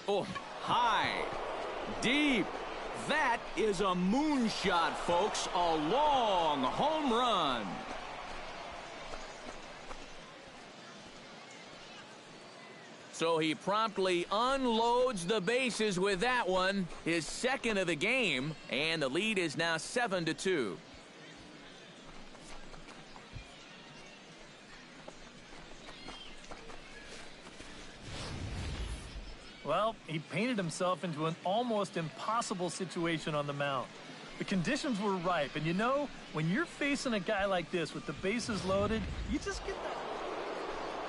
Oh, high, deep. That is a moonshot, folks. A long home run. So he promptly unloads the bases with that one, his second of the game, and the lead is now 7-2. Well, he painted himself into an almost impossible situation on the mound. The conditions were ripe, and you know, when you're facing a guy like this with the bases loaded, you just get that.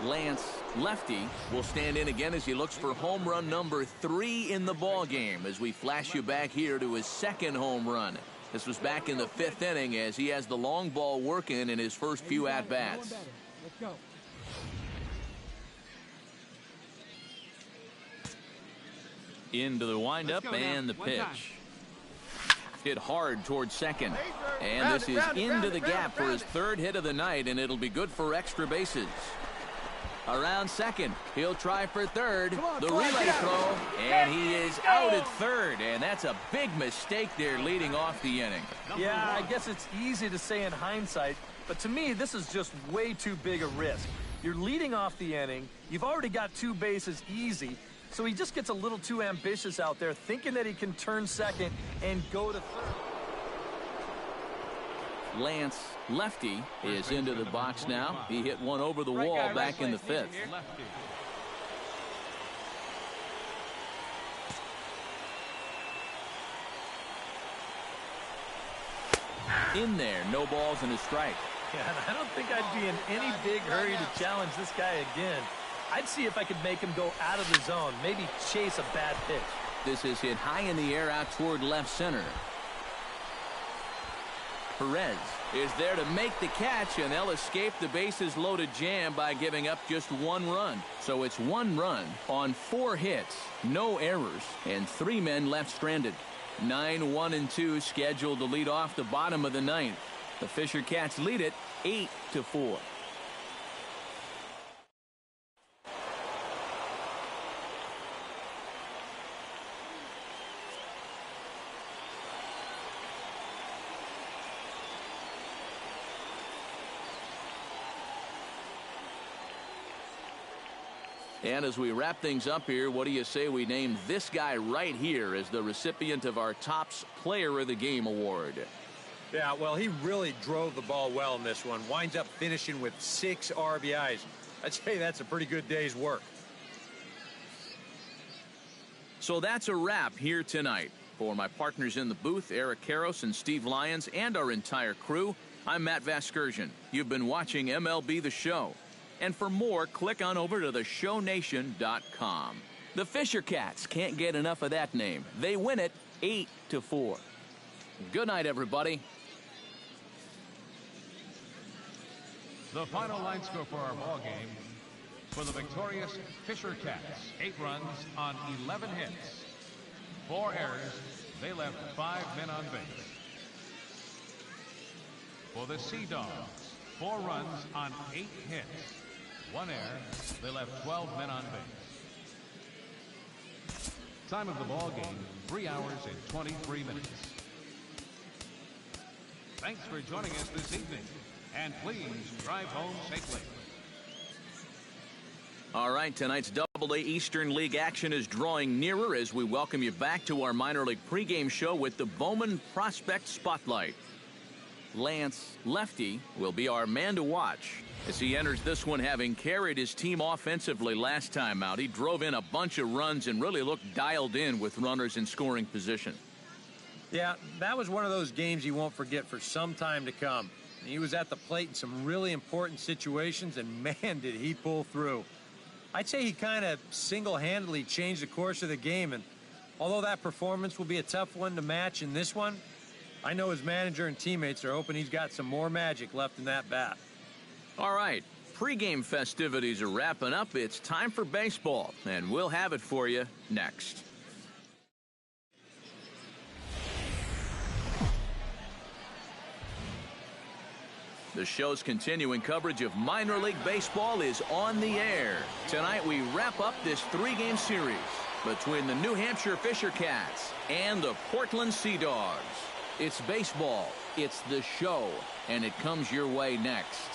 Lance, lefty, will stand in again as he looks for home run number 3 in the ball game as we flash you back here to his second home run. This was back in the 5th inning as he has the long ball working in his first few at-bats. Let's go. Into the windup and the pitch. Hit hard towards second. And this is into the gap for his 3rd hit of the night, and it'll be good for extra bases. Around second, he'll try for third. The relay throw, and he is out at third, and that's a big mistake there leading off the inning. Yeah, I guess it's easy to say in hindsight, but to me, this is just way too big a risk. You're leading off the inning. You've already got 2 bases easy. So he just gets a little too ambitious out there, thinking that he can turn second and go to third. Lance, lefty, is into the box now. He hit one over the wall back in the 5th. In there, no balls and a strike. Yeah, I don't think I'd be in any big hurry to challenge this guy again. I'd see if I could make him go out of the zone, maybe chase a bad pitch. This is hit high in the air out toward left center. Perez is there to make the catch, and they'll escape the bases loaded jam by giving up just 1 run. So it's 1 run on 4 hits, no errors, and 3 men left stranded. 9-1-2 scheduled to lead off the bottom of the 9th. The Fisher Cats lead it 8-4. And as we wrap things up here, what do you say we name this guy right here as the recipient of our Topps Player of the Game award? Yeah, well, he really drove the ball well in this one. Winds up finishing with 6 RBIs. I'd say that's a pretty good day's work. So that's a wrap here tonight. For my partners in the booth, Eric Karros and Steve Lyons, and our entire crew, I'm Matt Vasgersian. You've been watching MLB The Show. And for more, click on over to theshownation.com. The Fisher Cats can't get enough of that name. They win it 8-4. Good night, everybody. The final line score for our ball game: for the victorious Fisher Cats, 8 runs on 11 hits. 4 errors. They left 5 men on base. For the Sea Dogs, 4 runs on 8 hits. 1 error. They left 12 men on base. Time of the ball game, 3 hours and 23 minutes. Thanks for joining us this evening, and please drive home safely. All right, tonight's Double-A Eastern League action is drawing nearer as we welcome you back to our minor league pregame show with the Bowman Prospect Spotlight. Lance, lefty, will be our man to watch as he enters this one, having carried his team offensively last time out. He drove in a bunch of runs and really looked dialed in with runners in scoring position. Yeah, that was one of those games he won't forget for some time to come. He was at the plate in some really important situations, and man, did he pull through. I'd say he kind of single-handedly changed the course of the game, and although that performance will be a tough one to match in this one, I know his manager and teammates are hoping he's got some more magic left in that bat. All right, pregame festivities are wrapping up. It's time for baseball, and we'll have it for you next. The show's continuing coverage of minor league baseball is on the air. Tonight we wrap up this 3-game series. between the New Hampshire Fisher Cats and the Portland Sea Dogs. It's baseball, it's the show, and it comes your way next.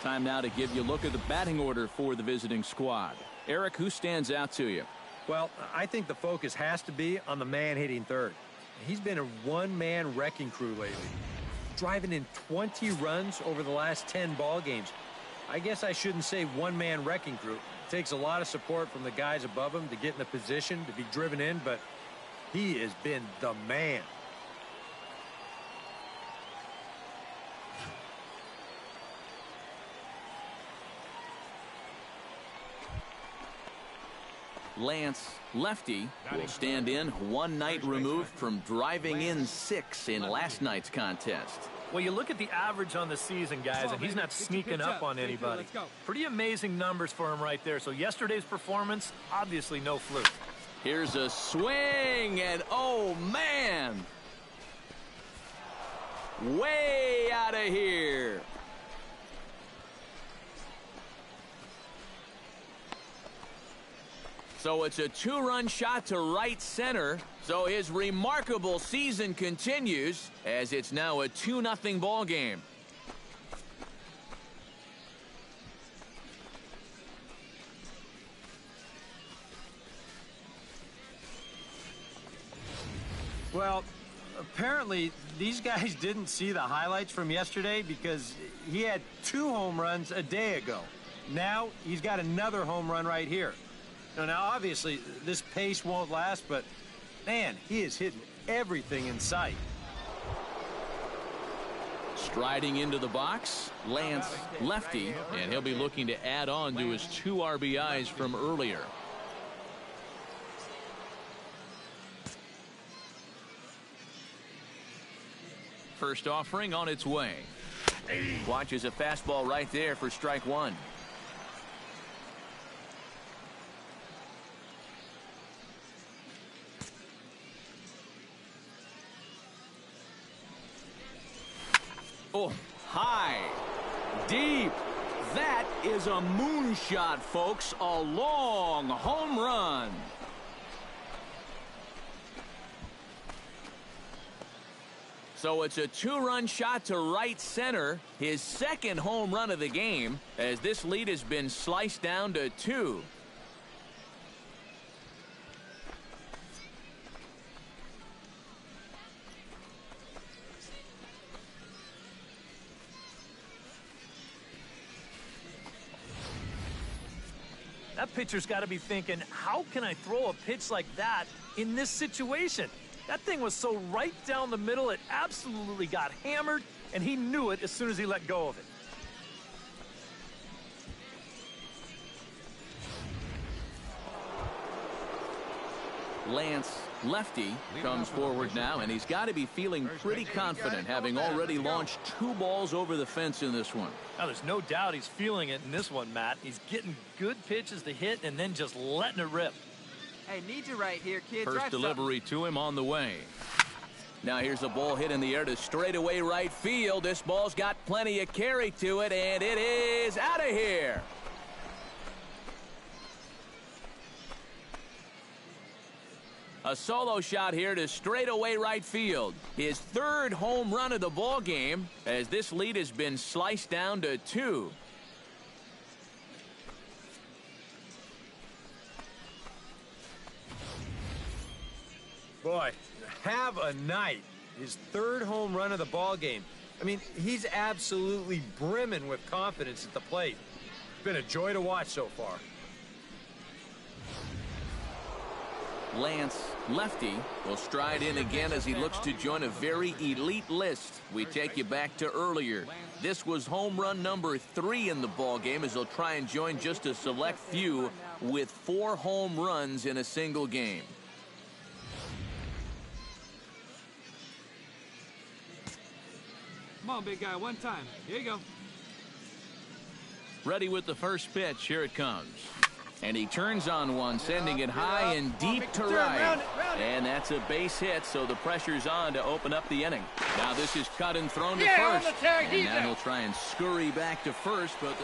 Time now to give you a look at the batting order for the visiting squad. Eric, who stands out to you? Well, I think the focus has to be on the man hitting third. He's been a one-man wrecking crew lately, driving in 20 runs over the last 10 ball games. I guess I shouldn't say one-man wrecking crew. It takes a lot of support from the guys above him to get in the position to be driven in, but he has been the man. Lance, lefty, will stand in, one night removed from driving in 6 in last night's contest. Well, you look at the average on the season, guys, and he's not sneaking up on anybody. Pretty amazing numbers for him right there. So yesterday's performance, obviously no fluke. Here's a swing, and oh, man! Way out of here. So it's a 2-run shot to right center. So his remarkable season continues as it's now a 2-0 ball game. Well, apparently these guys didn't see the highlights from yesterday because he had 2 home runs a day ago. Now he's got another home run right here. Now, obviously, this pace won't last, but, man, he is hitting everything in sight. Striding into the box, Lance, lefty, and he'll be looking to add on to his 2 RBIs from earlier. First offering on its way. Watches a fastball right there for strike 1. Oh, high, deep. That is a moonshot, folks. A long home run. So it's a 2-run shot to right center. His second home run of the game as this lead has been sliced down to 2. That pitcher's got to be thinking, how can I throw a pitch like that in this situation? That thing was so right down the middle, it absolutely got hammered, and he knew it as soon as he let go of it. Lance, lefty, comes forward now, and he's got to be feeling pretty confident, having already launched 2 balls over the fence in this one. Now, there's no doubt he's feeling it in this one, Matt. He's getting good pitches to hit and then just letting it rip. Hey, need you right here, kid. First delivery to him on the way. Now here's a ball hit in the air to straightaway right field. This ball's got plenty of carry to it, and it is out of here. A solo shot here to straightaway right field. His 3rd home run of the ball game as this lead has been sliced down to 2. Boy, have a night. His 3rd home run of the ball game. I mean, he's absolutely brimming with confidence at the plate. It's been a joy to watch so far. Lance, lefty, will stride in again as he looks to join a very elite list. We take you back to earlier. This was home run number 3 in the ball game as he'll try and join just a select few with 4 home runs in a single game. Come on, big guy, one time. Here you go. Ready with the first pitch. Here it comes. And he turns on one, sending it high and deep to right. And that's a base hit, so the pressure's on to open up the inning. Now this is cut and thrown to first. And now he'll try and scurry back to first, but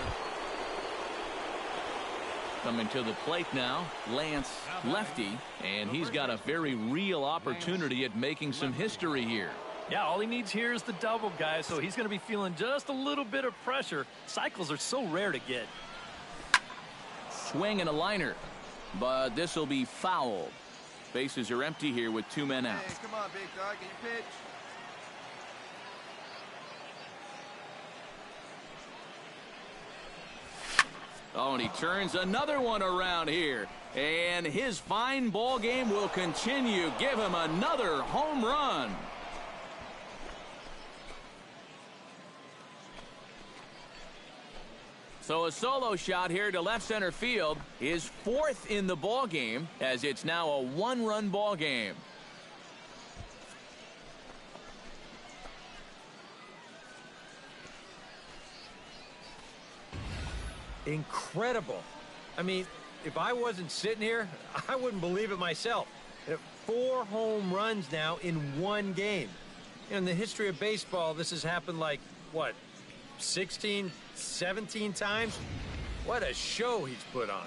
coming to the plate now, Lance, lefty, and he's got a very real opportunity at making some history here. Yeah, all he needs here is the double, guys, so he's going to be feeling just a little bit of pressure. Cycles are so rare to get. Swing and a liner, but this will be foul. Bases are empty here with 2 men out. Hey, come on, big dog, get your pitch. Oh, and he turns another one around here. And his fine ball game will continue. Give him another home run. So a solo shot here to left center field, his 4th in the ball game, as it's now a 1-run ball game. Incredible. I mean, if I wasn't sitting here, I wouldn't believe it myself. 4 home runs now in 1 game. In the history of baseball, this has happened like, what, 16, 17 times? What a show he's put on.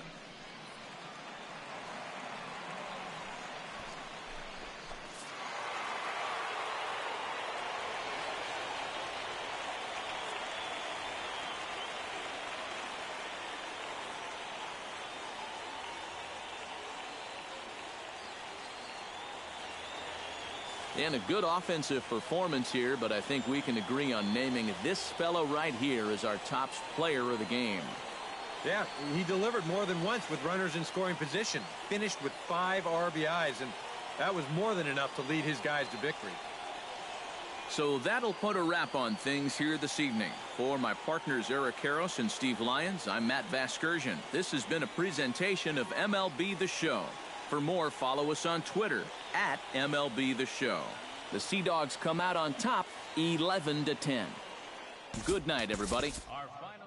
And a good offensive performance here, but I think we can agree on naming this fellow right here as our top player of the game. Yeah, he delivered more than once with runners in scoring position. Finished with 5 RBIs, and that was more than enough to lead his guys to victory. So that'll put a wrap on things here this evening. For my partners Eric Karros and Steve Lyons, I'm Matt Vasgersian. This has been a presentation of MLB The Show. For more, follow us on Twitter at MLB The Show. The Sea Dogs come out on top 11-10. Good night, everybody. Our final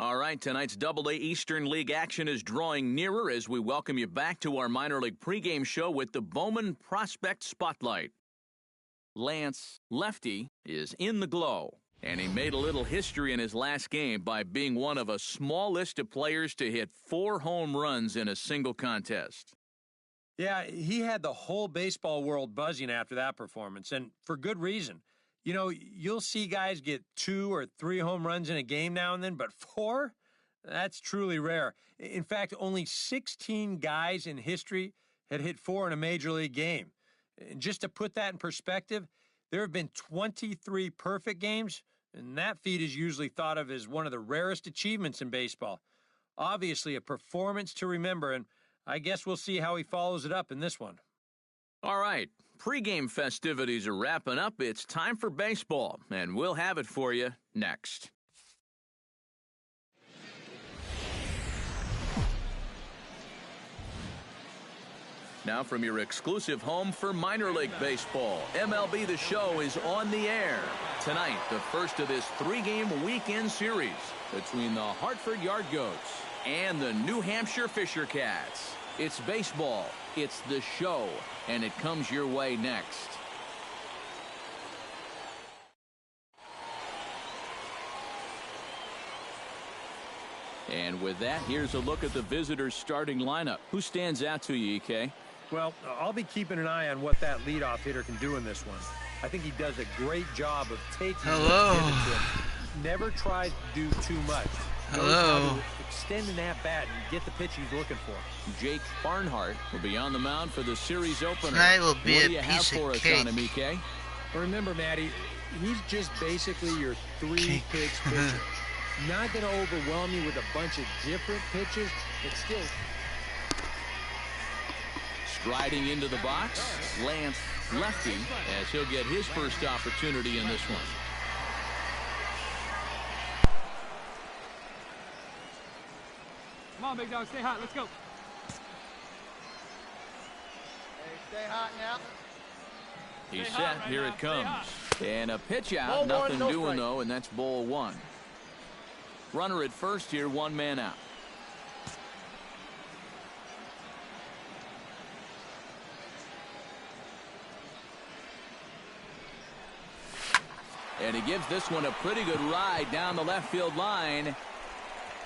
All right, tonight's Double-A Eastern League action is drawing nearer as we welcome you back to our minor league pregame show with the Bowman Prospect Spotlight. Lance, lefty, is in the glow, and he made a little history in his last game by being one of a small list of players to hit 4 home runs in a single contest. Yeah, he had the whole baseball world buzzing after that performance, and for good reason. You know, you'll see guys get 2 or 3 home runs in a game now and then, but 4? That's truly rare. In fact, only 16 guys in history had hit 4 in a major league game. And just to put that in perspective, there have been 23 perfect games, and that feat is usually thought of as one of the rarest achievements in baseball. Obviously, a performance to remember, and I guess we'll see how he follows it up in this one. All right, pregame festivities are wrapping up. It's time for baseball, and we'll have it for you next. Now from your exclusive home for minor league baseball, MLB The Show is on the air. Tonight, the first of this 3-game weekend series between the Hartford Yard Goats and the New Hampshire Fisher Cats. It's baseball, it's the show, and it comes your way next. And with that, here's a look at the visitors' starting lineup. Who stands out to you, EK? Well, I'll be keeping an eye on what that leadoff hitter can do in this one. I think he does a great job of taking what's given to him. never tries to do too much. Hello. Extend an at-bat and get the pitch he's looking for. Jake Barnhart will be on the mound for the series opener. Tonight will be what a do you have piece of for us cake. on him, EK? Remember, Matty, he's just basically your three-pitch pitcher. Not going to overwhelm you with a bunch of different pitches, but still. Striding into the box, Lance lefty, as he'll get his first opportunity in this one. Come on, big dog, stay hot. Let's go. Hey, stay hot now. He's Stay set. hot right Here now. it Stay comes. hot. And a pitch out. Ball one, Nothing no doing, strike. though, and that's ball one. Runner at first here, one man out. And he gives this one a pretty good ride down the left field line.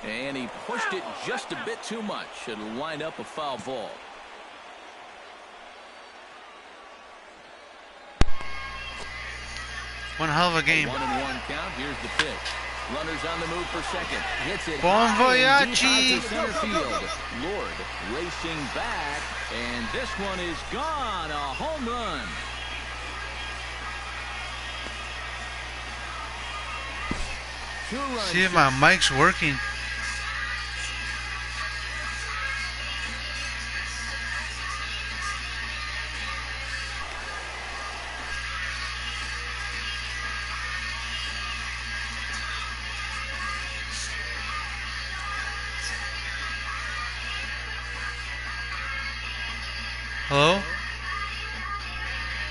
And he pushed it just a bit too much. It'll wind up a foul ball. One hell of a game. 1-1 count. Here's the pitch. Runners on the move for second. Hits it Bon high and deep voyage. out to center field. Lord racing back, and this one is gone. A home run. Two-run See if my mic's working. Hello?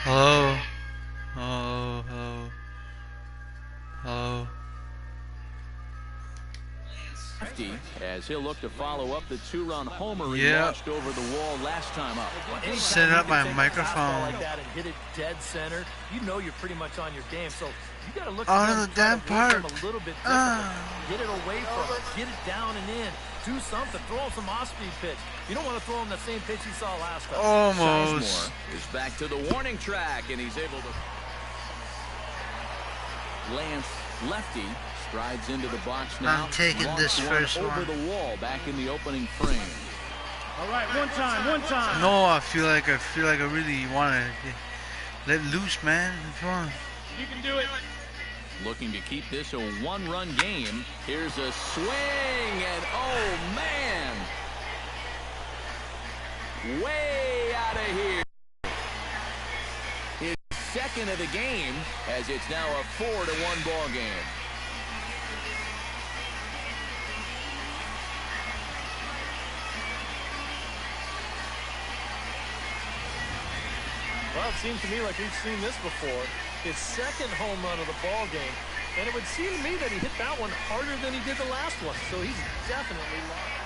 Hello? Hello? Hello? Hello? Lefty, as he'll look to follow up the two-run homer he Yeah. launched over the wall last time up. Anytime Set you up can my take a microphone. fastball like that and hit it dead center, you know you're pretty much on your game. So you got to look Oh, for him the to try to damn work part. him a little bit differently. Get it away from him. Get it down and in. Do something. Throw him some off-speed pitch. You don't want to throw him the same pitch you saw last time. Almost. Sizemore is back to the warning track, and he's able to. Lance lefty strides into the box now. I'm taking this first over one. the wall back in the opening frame. All right, one time. No, I feel like I really want to let loose, man. Come on. You can do it. Looking to keep this a one-run game. Here's a swing, and oh man, way out of here. His second of the game, as it's now a 4-1 ball game. Well, it seems to me like we've seen this before. His second home run of the ball game, and it would seem to me that he hit that one harder than he did the last one. So he's definitely lost.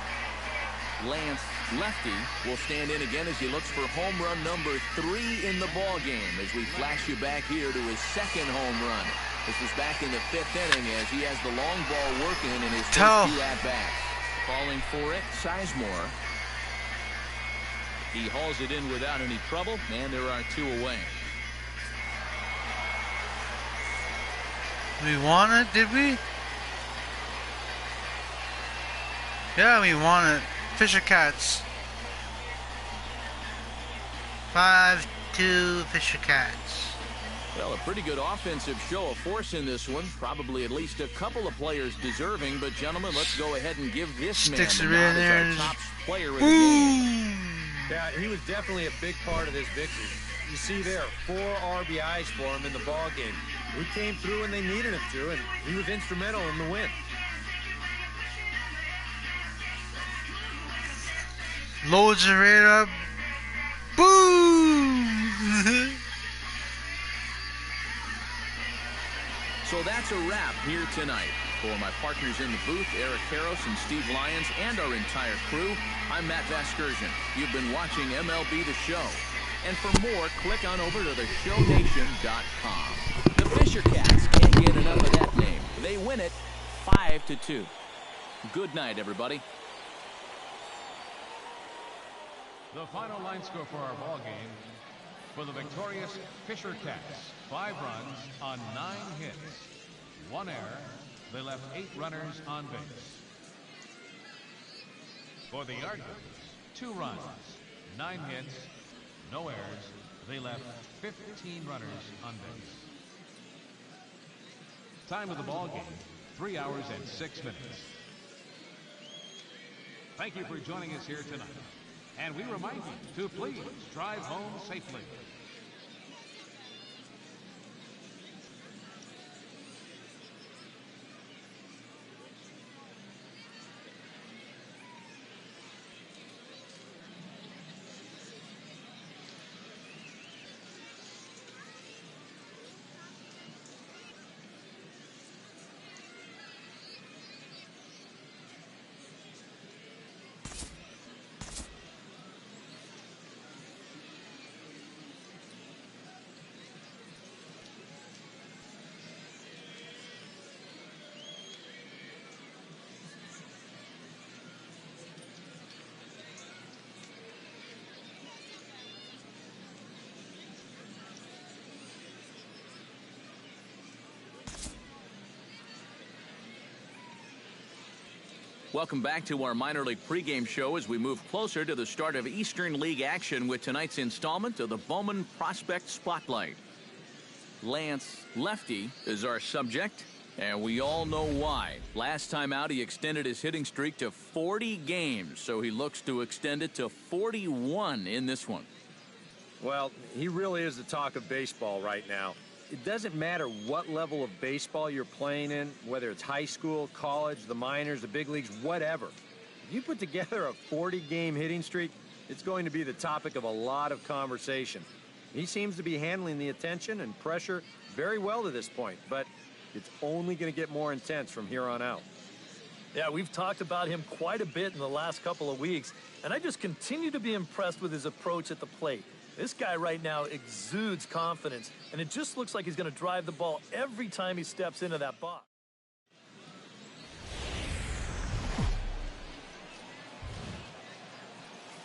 Lance lefty will stand in again as he looks for home run number 3 in the ball game. As we flash you back here to his second home run. This was back in the 5th inning as he has the long ball working in his first few at-bats. Calling for it, Sizemore. He hauls it in without any trouble, and there are 2 away. We won it, did we? Yeah, we won it. Fisher Cats. 5-2 Fisher Cats. Well, a pretty good offensive show of force in this one. Probably at least a couple of players deserving. But, gentlemen, let's go ahead and give this man Sticks the it nod in as there. our top player of the game. Yeah, he was definitely a big part of this victory. You see there, 4 RBIs for him in the ball game. He came through when they needed him to, and he was instrumental in the win. Loads of radar. Boom! So that's a wrap here tonight. For my partners in the booth, Eric Karros and Steve Lyons, and our entire crew, I'm Matt Vasgersian. You've been watching MLB The Show. And for more, click on over to theshownation.com. The Fisher Cats can't get enough of that name. They win it 5-2. Good night, everybody. The final line score for our ball game: for the victorious Fisher Cats, 5 runs on 9 hits, 1 error. They left 8 runners on base. For the Yardbirds, 2 runs, 9 hits, no errors. They left 15 runners on base. Time of the ball game, 3 hours and 6 minutes. Thank you for joining us here tonight. And we remind you to please drive home safely. Welcome back to our minor league pregame show as we move closer to the start of Eastern League action with tonight's installment of the Bowman Prospect Spotlight. Lance Lefty is our subject, and we all know why. Last time out, he extended his hitting streak to 40 games, so he looks to extend it to 41 in this one. Well, he really is the talk of baseball right now. It doesn't matter what level of baseball you're playing in, whether it's high school, college, the minors, the big leagues, whatever. If you put together a 40-game hitting streak, it's going to be the topic of a lot of conversation. He seems to be handling the attention and pressure very well to this point, but it's only going to get more intense from here on out. Yeah, we've talked about him quite a bit in the last couple of weeks, and I just continue to be impressed with his approach at the plate. This guy right now exudes confidence, and it just looks like he's going to drive the ball every time he steps into that box.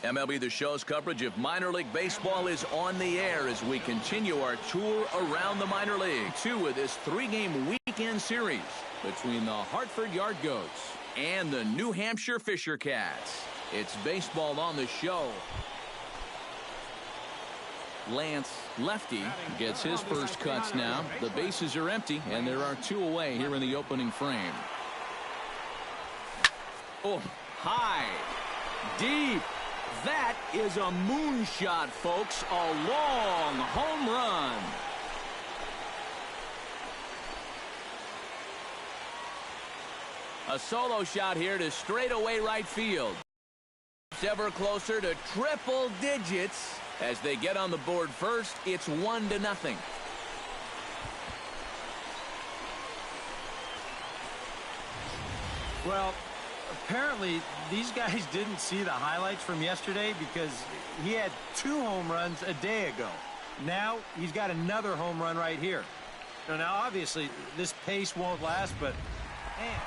MLB The Show's coverage of minor league baseball is on the air as we continue our tour around the minor league. 2 of this 3-game weekend series between the Hartford Yard Goats and the New Hampshire Fisher Cats. It's baseball on the show. Lance Lefty gets his first cuts now. The bases are empty, and there are 2 away here in the opening frame. Oh, high, deep. That is a moonshot, folks. A long home run. A solo shot here to straightaway right field. Ever closer to triple digits. As they get on the board first, it's 1-0. Well, apparently these guys didn't see the highlights from yesterday because he had 2 home runs a day ago. Now he's got another home run right here. Now obviously this pace won't last, but man.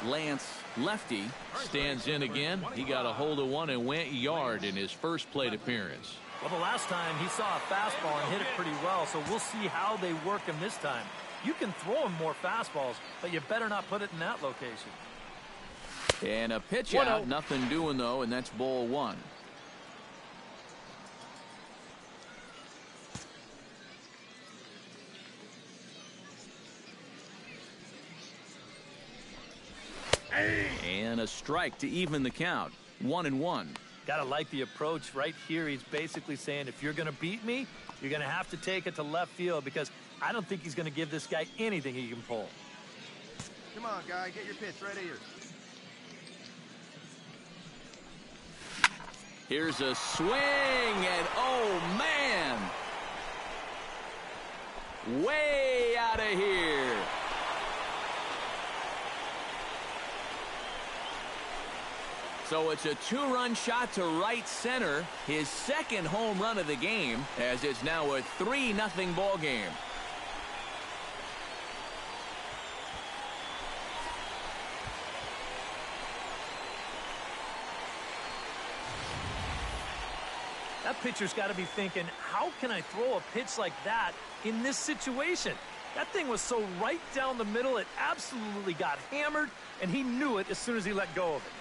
Lance Lefty stands in again. He got a hold of one and went yard in his first plate appearance. Well, the last time he saw a fastball and hit it pretty well, so we'll see how they work him this time. You can throw him more fastballs, but you better not put it in that location. And a pitch out, nothing doing though, and that's ball 1. And a strike to even the count. 1-1. Gotta like the approach right here. He's basically saying, if you're gonna beat me, you're gonna have to take it to left field, because I don't think he's gonna give this guy anything he can pull. Come on, guy, get your pitch right here. Here's a swing, and oh man, way out of here. So it's a 2-run shot to right center, his second home run of the game, as it's now a 3-0 ball game. That pitcher's got to be thinking, how can I throw a pitch like that in this situation? That thing was so right down the middle, it absolutely got hammered, and he knew it as soon as he let go of it.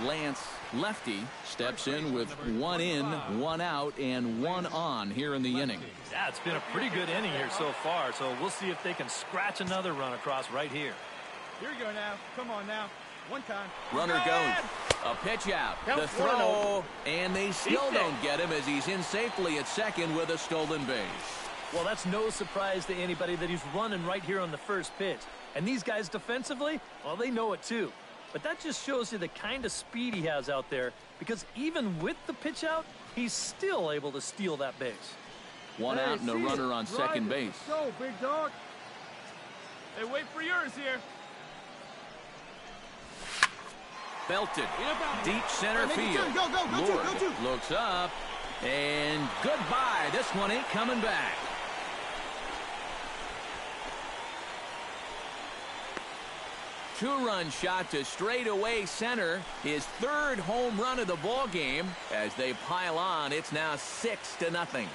Lance, lefty, steps in with 1 in, 1 out, and 1 on here in the inning. Yeah, it's been a pretty good inning here so far, so we'll see if they can scratch another run across right here. Here we go now. Come on now. One time. Runner goes. A pitch out. The throw, and they still don't get him as he's in safely at second with a stolen base. Well, that's no surprise to anybody that he's running right here on the first pitch. And these guys defensively, well, they know it too. But that just shows you the kind of speed he has out there, because even with the pitch out, he's still able to steal that base. 1 out and a runner on second base. Go, big dog. Hey, wait for yours here. Belted. Deep center field. Lord looks up, and goodbye. This one ain't coming back. Two-run shot to straightaway center. His 3rd home run of the ball game. As they pile on, it's now 6-0.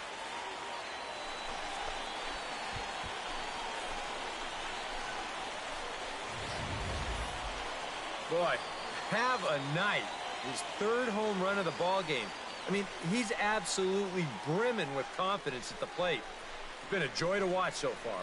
Boy, have a night. His 3rd home run of the ball game. I mean, he's absolutely brimming with confidence at the plate. It's been a joy to watch so far.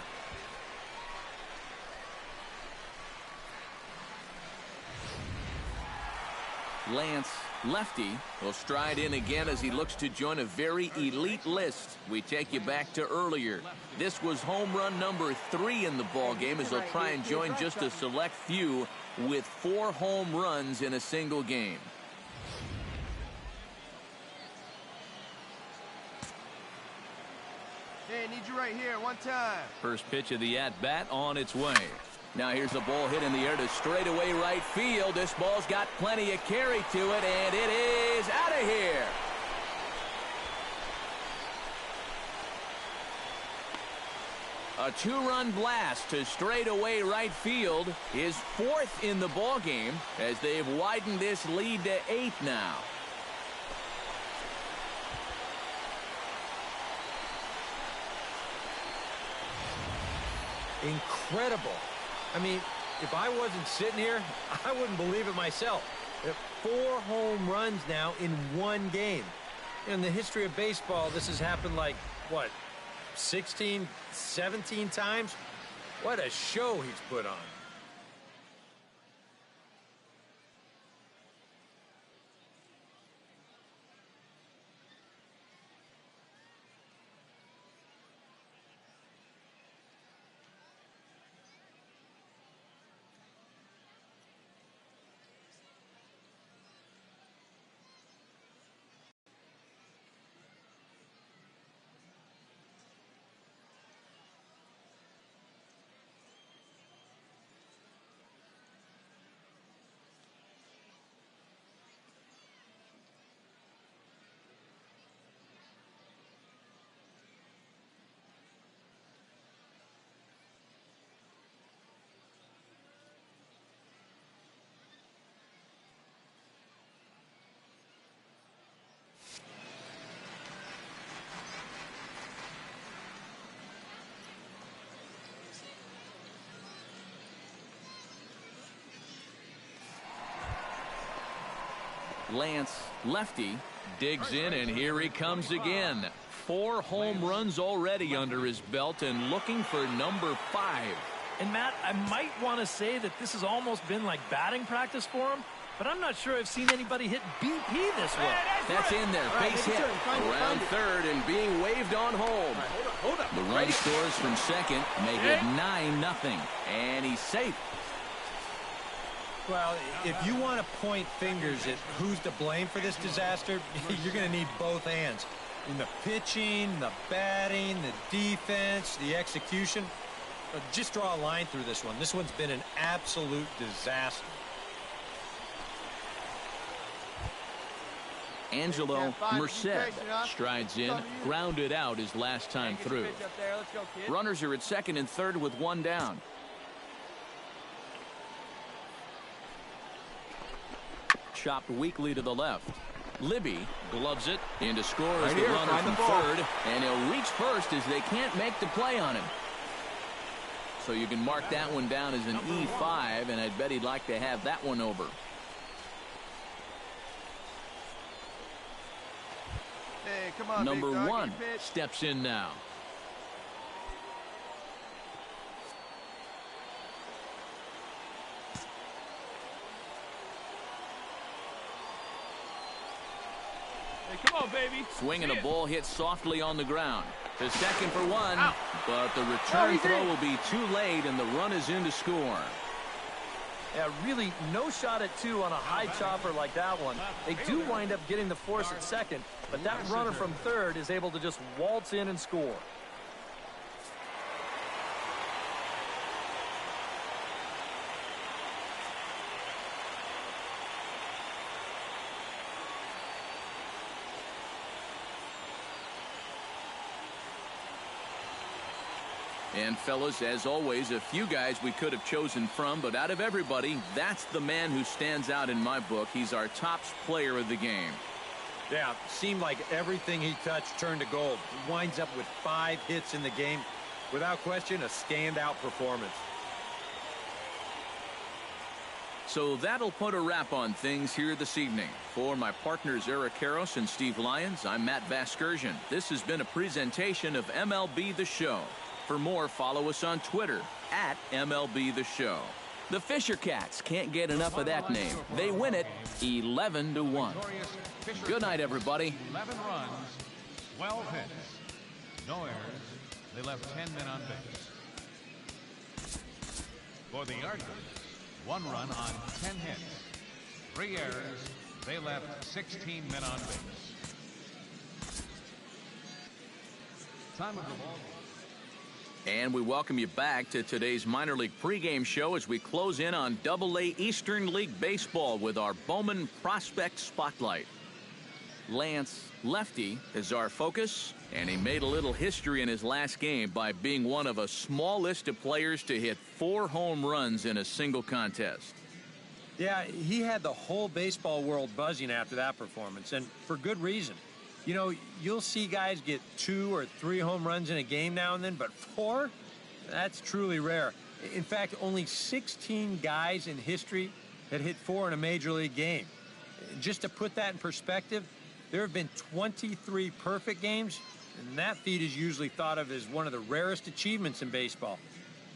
Lance, lefty, will stride in again as he looks to join a very elite list. We take you back to earlier. This was home run number 3 in the ball game as he'll try and join just a select few with 4 home runs in a single game. Hey, need you right here, one time. First pitch of the at-bat on its way. Now here's a ball hit in the air to straightaway right field. This ball's got plenty of carry to it, and it is out of here. A 2-run blast to straightaway right field. His 4th in the ball game as they've widened this lead to 8 now. Incredible. I mean, if I wasn't sitting here, I wouldn't believe it myself. 4 home runs now in 1 game. In the history of baseball, this has happened like, what, 16, 17 times? What a show he's put on. Lance, lefty, digs in, and here he comes again. 4 home runs already under his belt and looking for number 5. And Matt, I might want to say that this has almost been like batting practice for him, but I'm not sure I've seen anybody hit BP this well. That's in there, base hit, around third and being waved on home. Hold up. The run scores from second, make it 9-0, and he's safe. Well, if you want to point fingers at who's to blame for this disaster, you're going to need both hands. In the pitching, the batting, the defense, the execution. Just draw a line through this one. This one's been an absolute disaster. Angelo Merced strides in, grounded out his last time through. Runners are at second and third with 1 down. chopped weakly to the left. Libby gloves it into score as Right the here, runner find from the ball. third, and he'll reach first as they can't make the play on him. So you can mark that one down as an E5, and I'd bet he'd like to have that one over. Hey, come on, Number big dog, one you pitch. steps in now. Hey, come on, baby. Swinging a Hit. ball hit softly on the ground. To second for one, Out. but the Oh, return he's throw in. will be too late, and the run is in to score. Yeah, really no shot at two on a high chopper like that one. They do wind up getting the force at second, but that runner from third is able to just waltz in and score. And fellas, as always, a few guys we could have chosen from, but out of everybody, that's the man who stands out in my book. He's our top player of the game. Yeah, seemed like everything he touched turned to gold. He winds up with 5 hits in the game. Without question, a standout performance. So that'll put a wrap on things here this evening. For my partners Eric Karros and Steve Lyons, I'm Matt Vasgersian. This has been a presentation of MLB The Show. For more, follow us on Twitter at MLB The Show. The Fisher Cats can't get enough of that name. They win it 11-1. Good night, everybody. 11 runs, 12 hits, no errors. They left 10 men on base. For the Yardbirds, 1 run on 10 hits, 3 errors. They left 16 men on base. Time of the ball. And we welcome you back to today's minor league pregame show as we close in on Double-A Eastern League Baseball with our Bowman Prospect Spotlight. Lance Lefty is our focus, and he made a little history in his last game by being one of a small list of players to hit 4 home runs in a single contest. Yeah, he had the whole baseball world buzzing after that performance, and for good reason. You know, you'll see guys get 2 or 3 home runs in a game now and then, but 4? That's truly rare. In fact, only 16 guys in history had hit 4 in a major league game. Just to put that in perspective, there have been 23 perfect games, and that feat is usually thought of as one of the rarest achievements in baseball.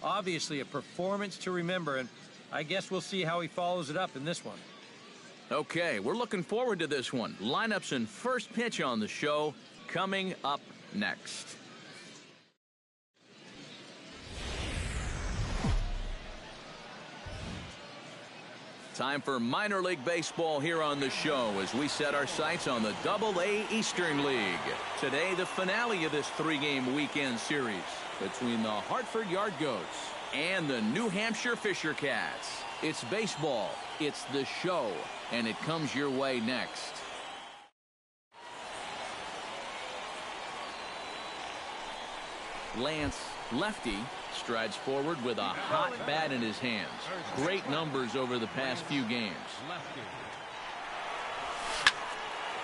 Obviously, a performance to remember, and I guess we'll see how he follows it up in this one. Okay, we're looking forward to this one. Lineups and first pitch on the show coming up next. Time for minor league baseball here on the show as we set our sights on the Double-A Eastern League. Today, the finale of this 3-game weekend series between the Hartford Yard Goats and the New Hampshire Fisher Cats. It's baseball, it's the show, and it comes your way next. Lance Lefty strides forward with a hot bat in his hands. Great numbers over the past few games.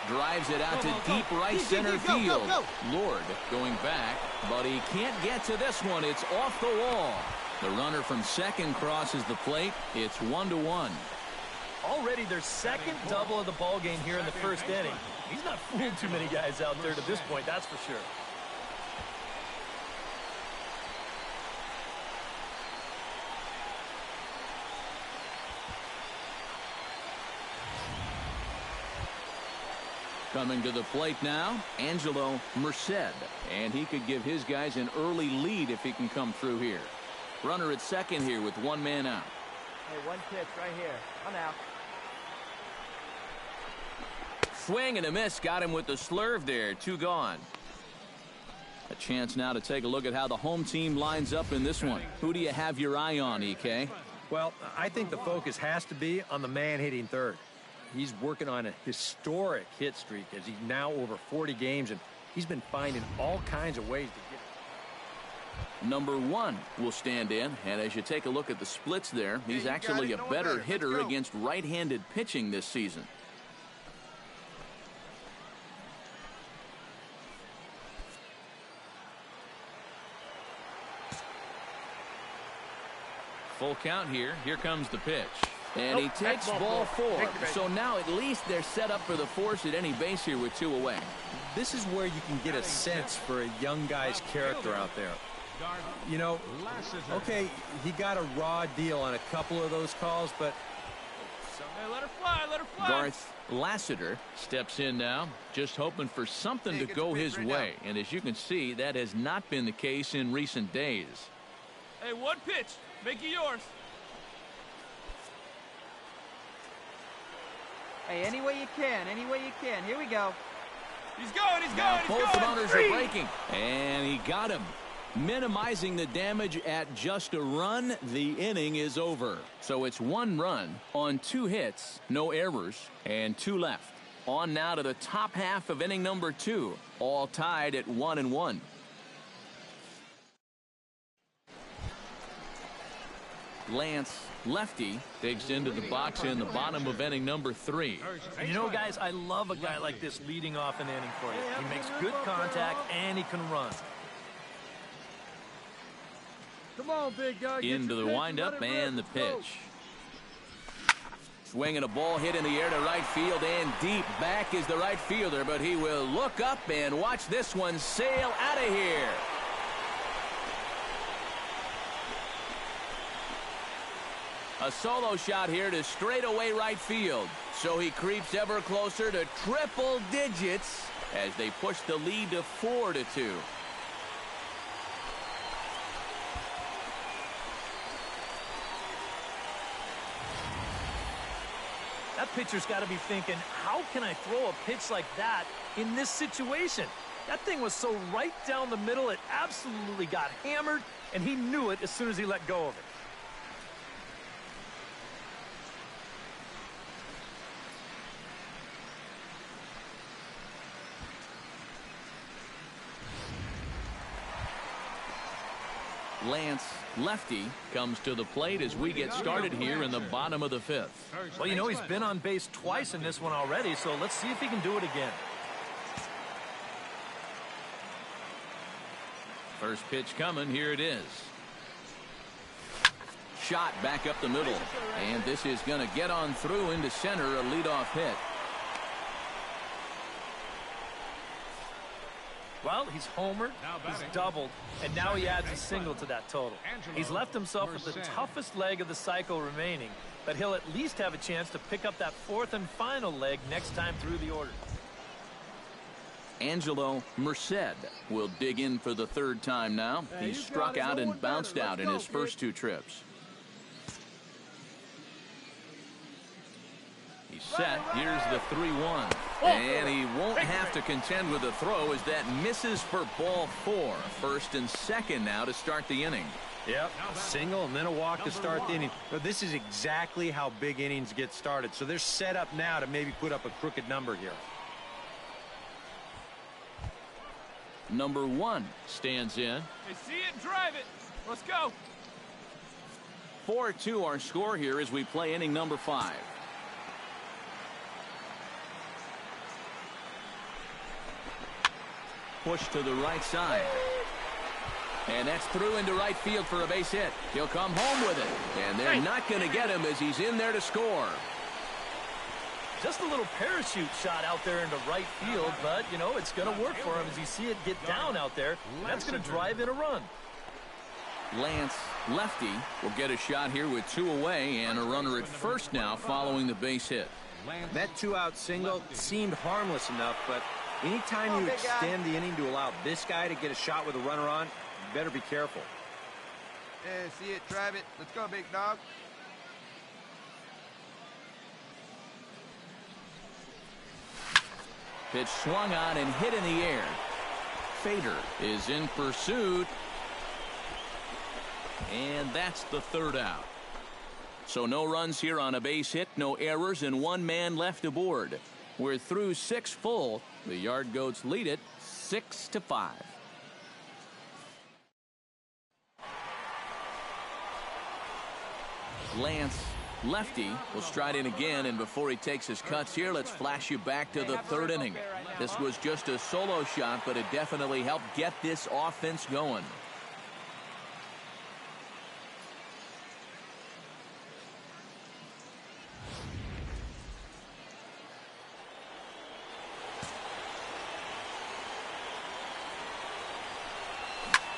Drives it out to deep right center field. Lord going back, but he can't get to this one. It's off the wall. The runner from second crosses the plate. It's 1-1. Already their second double of the ball game here in the first inning. He's not fooled too many guys out there to this point, that's for sure. Coming to the plate now, Angelo Merced. And he could give his guys an early lead if he can come through here. Runner at second here with 1 man out. Hey, 1 pitch right here. I'm out. Swing and a miss. Got him with the slurve there. 2 gone. A chance now to take a look at how the home team lines up in this one. Who do you have your eye on, EK? Well, I think the focus has to be on the man hitting third. He's working on a historic hit streak as he's now over 40 games, and he's been finding all kinds of ways to get. Number 1 will stand in, and as you take a look at the splits there, he's actually a better hitter against right-handed pitching this season. Full count here. Here comes the pitch. And he takes ball 4. So now at least they're set up for the force at any base here with 2 away. This is where you can get a sense for a young guy's character out there. You know, okay, he got a raw deal on a couple of those calls, but... Hey, let her fly, let her fly. Garth Lassiter steps in now, just hoping for something to go his way. And as you can see, that has not been the case in recent days. Hey, one pitch. Make it yours. Hey, any way you can, any way you can. Here we go. He's going, he's Now going, he's both going. runners are breaking. And he got him. Minimizing the damage at just a run. The inning is over. So it's 1 run on 2 hits, no errors, and 2 left. On now to the top half of inning number 2. All tied at 1-1. Lance, lefty, digs into the box in the bottom of inning number 3. And you know, guys, I love a guy like this leading off an inning for you. He makes good contact and he can run. Come on, big guy. Into the windup and the pitch. Swinging a ball hit in the air to right field and deep. Back is the right fielder, but he will look up and watch this one sail out of here. A solo shot here to straightaway right field. So he creeps ever closer to triple digits as they push the lead to 4-2. That pitcher's got to be thinking, how can I throw a pitch like that in this situation? That thing was so right down the middle, it absolutely got hammered, and he knew it as soon as he let go of it. Lance, lefty, comes to the plate as we get started here in the bottom of the 5th. Well, you know, he's been on base twice in this one already, so let's see if he can do it again. First pitch coming. Here it is. Shot back up the middle. And this is going to get on through into center, a leadoff hit. Well, he's homered, he's doubled, and now he adds a single to that total. He's left himself with the toughest leg of the cycle remaining, but he'll at least have a chance to pick up that 4th and final leg next time through the order. Angelo Merced will dig in for the 3rd time now. He struck out and bounced out in his first 2 trips. He's set. Here's the 3-1. And he won't have to contend with a throw as that misses for ball 4. 1st and 2nd now to start the inning. Yep, a single and then a walk to start the inning. But this is exactly how big innings get started. So they're set up now to maybe put up a crooked number here. Number 1 stands in. Hey, see it, drive it. Let's go. 4-2 our score here as we play inning number 5. Push to the right side. And that's through into right field for a base hit. He'll come home with it. And they're not going to get him as he's in there to score. Just a little parachute shot out there into right field, but, you know, it's going to work for him as you see it get down out there. That's going to drive in a run. Lance, lefty, will get a shot here with 2 away and a runner at first now following the base hit. That 2-out single seemed harmless enough, but anytime you extend the inning to allow this guy to get a shot with a runner on, you better be careful. Yeah, see it, drive it. Let's go, big dog. Pitch swung on and hit in the air. Fader is in pursuit. And that's the 3rd out. So no runs here on a base hit, no errors, and 1 man left aboard. We're through 6 full. The Yard Goats lead it 6-5. Lance, lefty, will stride in again, and before he takes his cuts here, let's flash you back to the 3rd inning. This was just a solo shot, but it definitely helped get this offense going.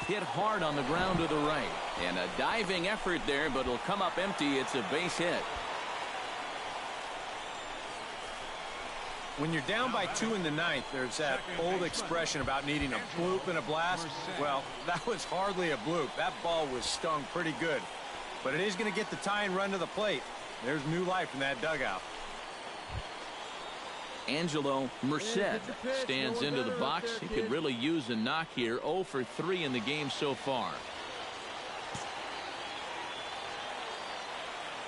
hit hard on the ground to the right. And a diving effort there, but it'll come up empty. It's a base hit. When you're down by 2 in the ninth, there's that old expression about needing a bloop and a blast. Well, that was hardly a bloop. That ball was stung pretty good. But it is going to get the tying run to the plate. There's new life in that dugout. Angelo Merced stands into the box. He could really use a knock here. 0 for 3 in the game so far.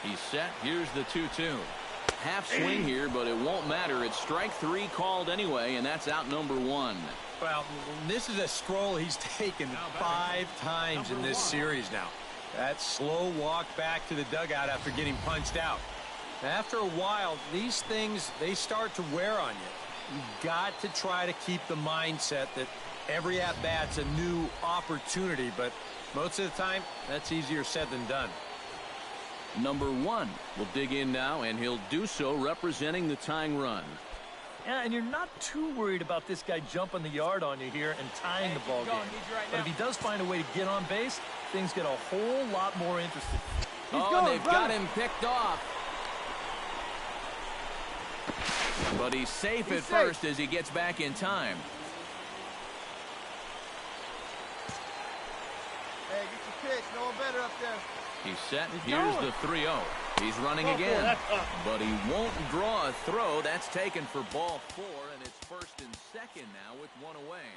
He's set. Here's the 2-2. Half swing here, but it won't matter. It's strike 3 called anyway, and that's out number 1. Well, this is a stroll he's taken 5 times in this series now. That slow walk back to the dugout after getting punched out. After a while, these things, they start to wear on you. You've got to try to keep the mindset that every at-bat's a new opportunity, but most of the time, that's easier said than done. Number 1 will dig in now, and he'll do so representing the tying run. Yeah, and you're not too worried about this guy jumping the yard on you here and tying the ball game. But if he does find a way to get on base, things get a whole lot more interesting. And they've got him picked off. But he's safe at first as he gets back in time. Hey, get your pitch. No one better up there. He's set. Here's the 3-0. He's running again. But he won't draw a throw. That's taken for ball 4, and it's first and second now with 1 away.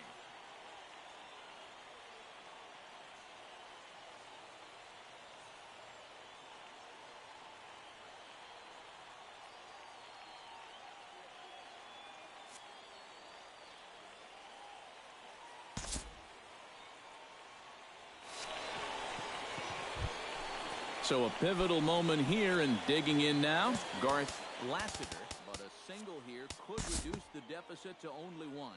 So a pivotal moment here, and digging in now, Garth Lassiter. But a single here could reduce the deficit to only 1.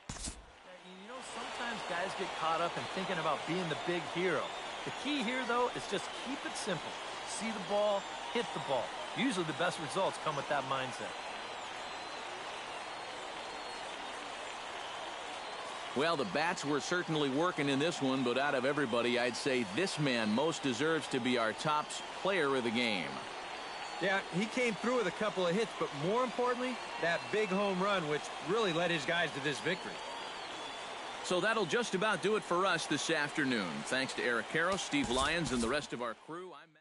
You know, sometimes guys get caught up in thinking about being the big hero. The key here, though, is just keep it simple. See the ball, hit the ball. Usually the best results come with that mindset. Well, the bats were certainly working in this one, but out of everybody, I'd say this man most deserves to be our top player of the game. Yeah, he came through with a couple of hits, but more importantly, that big home run, which really led his guys to this victory. So that'll just about do it for us this afternoon. Thanks to Eric Karros, Steve Lyons, and the rest of our crew. I'm